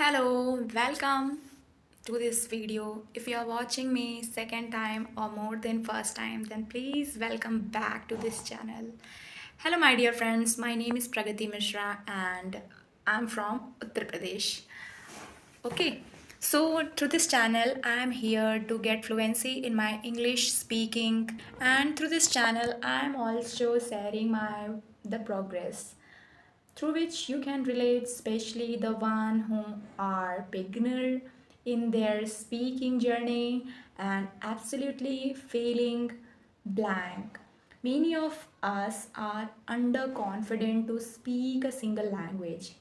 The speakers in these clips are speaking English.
Hello, welcome to this video. If you are watching me second time or more than first time, then please welcome back to this channel. Hello my dear friends, my name is Pragati Mishra and I'm from Uttar Pradesh. Okay, so through this channel, I am here to get fluency in my English speaking, and through this channel, I am also sharing my the progress through which you can relate, especially the one who are beginner in their speaking journey and absolutely feeling blank. Many of us are underconfident to speak a single language.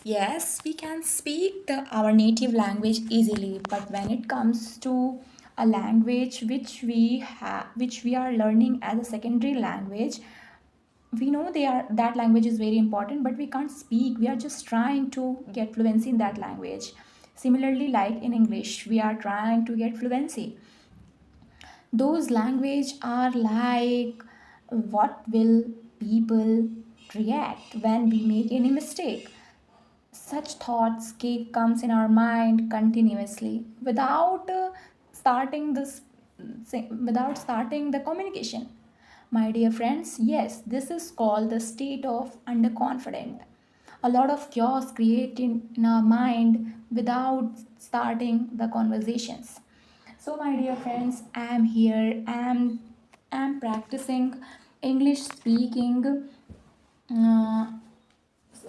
Yes, we can speak our native language easily, but when it comes to a language which we are learning as a secondary language, we know that language is very important, but we can't speak. We are just trying to get fluency in that language. Similarly, like in English, we are trying to get fluency. Those language are like what will people react when we make any mistake. Such thoughts comes in our mind continuously starting this without starting the communication. My dear friends, yes, this is called the state of underconfident. A lot of chaos created in our mind without starting the conversations. So, my dear friends, I am here. I am practicing English speaking. Uh,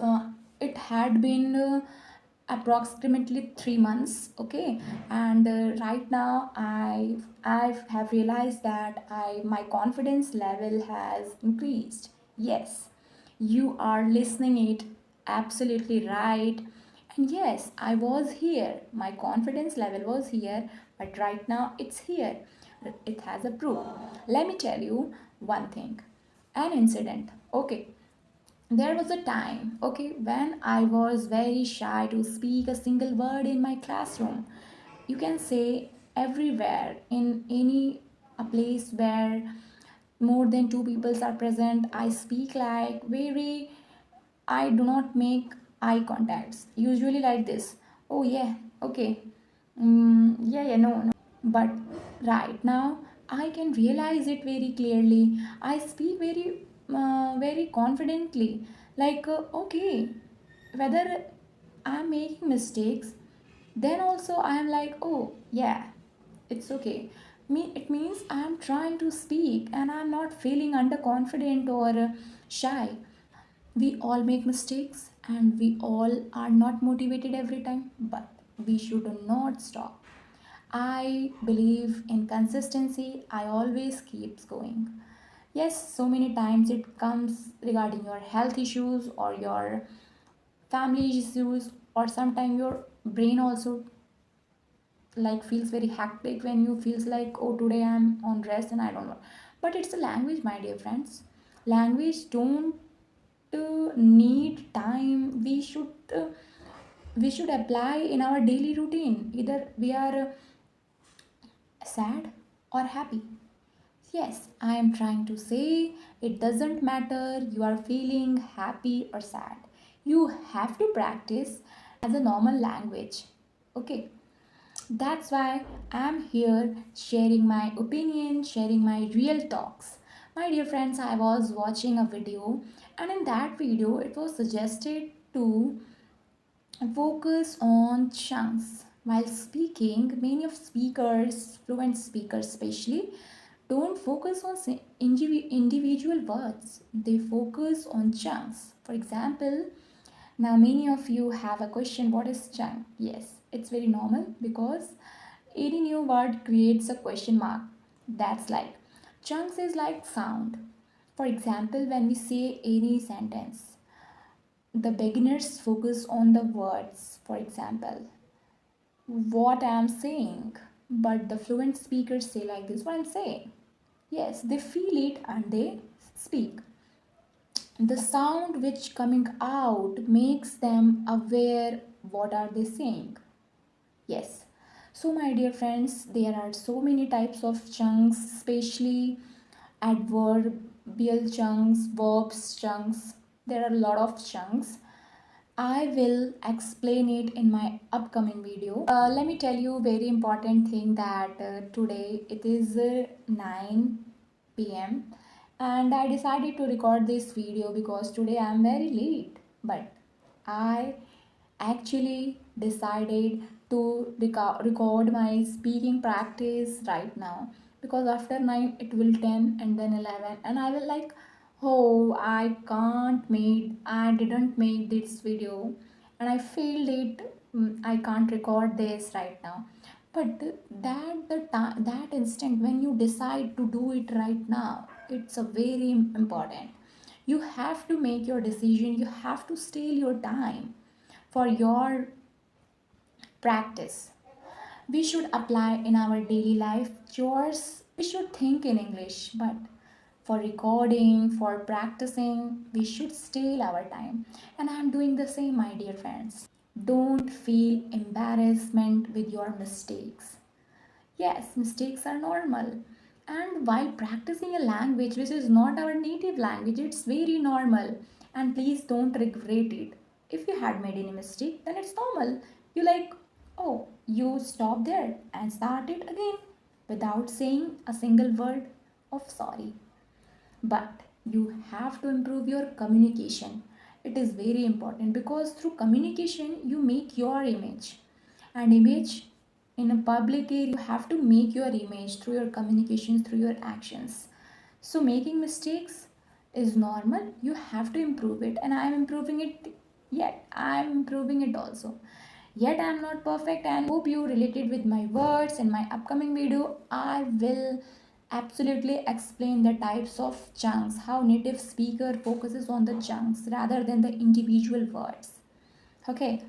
uh, it had been approximately 3 months. Okay, and right now I have realized that I my confidence level has increased. Yes, you are listening it absolutely right. And yes, I was here, my confidence level was here, but right now it's here. It has a proof. Let me tell you one thing, an incident. Okay, there was a time, okay, when I was very shy to speak a single word in my classroom. You can say everywhere, in any a place where more than two people are present, I speak like very, I do not make eye contacts. Usually like this. Oh yeah, okay. Yeah, yeah, no, no. But right now, I can realize it very clearly. I speak very confidently. Like, okay, whether I'm making mistakes, then also I am like, oh yeah, it's okay. It means I'm trying to speak and I'm not feeling underconfident or shy. We all make mistakes and we all are not motivated every time, but we should not stop. I believe in consistency. I always keeps going. Yes, so many times it comes regarding your health issues or your family issues, or sometimes your brain also like feels very hectic when you feels like, oh, today I'm on rest and I don't know. But it's a language, my dear friends. Language don't need time. We should apply in our daily routine. Either we are sad or happy. Yes, I am trying to say it doesn't matter you are feeling happy or sad. You have to practice as a normal language. Okay, that's why I'm here sharing my opinion, sharing my real talks. My dear friends, I was watching a video, and in that video, it was suggested to focus on chunks. While speaking, many of speakers, fluent speakers especially, don't focus on individual words. They focus on chunks. For example, now many of you have a question, what is chunk? Yes, it's very normal because any new word creates a question mark. That's like chunks is like sound. For example, when we say any sentence, the beginners focus on the words. For example, what I'm saying, but the fluent speakers say like this, what I'm saying. Yes, they feel it and they speak. The sound which coming out makes them aware what are they saying. Yes. So my dear friends, there are so many types of chunks, especially adverbial chunks, verbs chunks. There are a lot of chunks. I will explain it in my upcoming video. Let me tell you very important thing that today it is 9 p.m. and I decided to record this video because today I am very late. But I actually decided to record my speaking practice right now because after 9 it will 10 and then 11 and I will like, oh, I didn't make this video and I feel it. I can't record this right now. But that instant when you decide to do it right now, it's a very important. You have to make your decision. You have to steal your time for your practice. We should apply in our daily life chores. We should think in English, but for recording, for practicing, we should steal our time. And I'm doing the same, my dear friends. Don't feel embarrassment with your mistakes. Yes, mistakes are normal. And while practicing a language which is not our native language, it's very normal. And please don't regret it. If you had made any mistake, then it's normal. You like, oh, you stop there and start it again without saying a single word of sorry. But you have to improve your communication. It is very important because through communication you make your image, and image in a public area, you have to make your image through your communications, through your actions. So making mistakes is normal. You have to improve it, and I am improving it. Yet I am improving it also. Yet I am not perfect, and hope you related with my words. In my upcoming video I will absolutely explain the types of chunks, how native speaker focuses on the chunks rather than the individual words. Okay,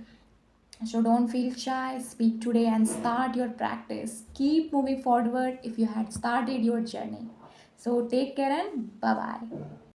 so don't feel shy, speak today and start your practice. Keep moving forward if you had started your journey. So take care and bye bye.